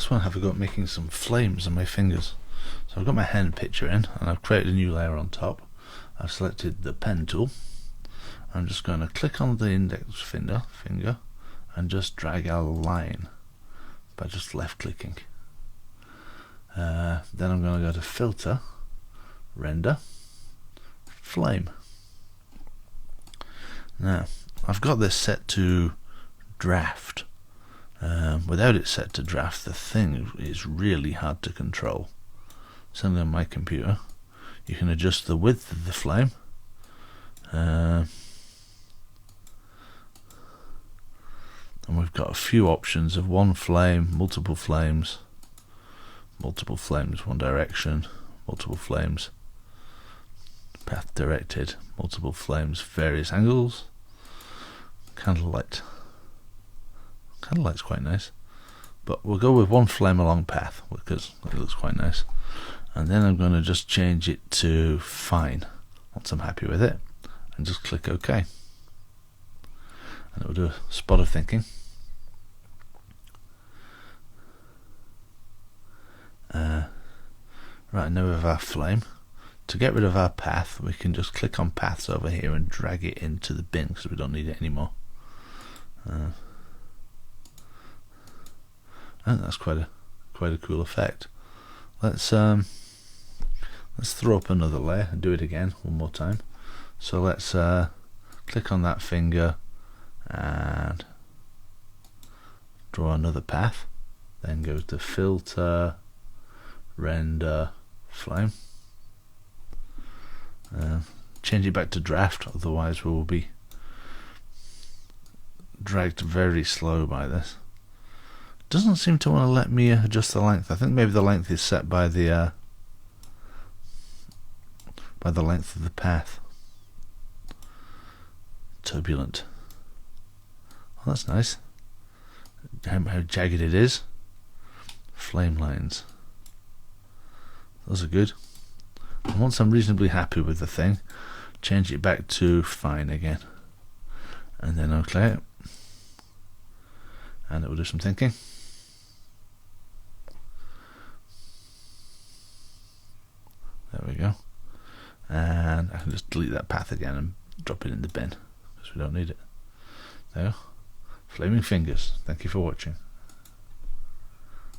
let's have a go at making some flames on my fingers. So I've got my hand picture in, and I've created a new layer on top. I've selected the pen tool. I'm just going to click on the index finger and just drag out a line by just left clicking. Then I'm going to go to filter, render, flame. Now I've got this set to draft. Without it set to draft, the thing is really hard to control. Something on my computer, you can adjust the width of the flame, and we've got a few options of one flame, multiple flames, one direction, multiple flames, path directed, multiple flames, various angles, candlelight. Candlelight's quite nice, but we'll go with one flame along path because it looks quite nice. And then I'm going to just change it to fine once I'm happy with it, and just click OK, and it will do a spot of thinking. Right, now we have our flame. To get rid of our path, we can just click on paths over here and drag it into the bin because we don't need it anymore. I think that's quite a cool effect. Let's throw up another layer and do it again one more time. So let's click on that finger and draw another path. Then go to filter, render, flame. Change it back to draft, otherwise we will be dragged very slow by this. Doesn't seem to want to let me adjust the length. I think maybe the length is set by the length of the path. Turbulent. Oh, that's nice. How jagged it is. Flame lines. Those are good. And once I'm reasonably happy with the thing, change it back to fine again, and then OK it, and it will do some thinking. There we go. And I can just delete that path again and drop it in the bin because we don't need it. There. Flaming fingers. Thank you for watching.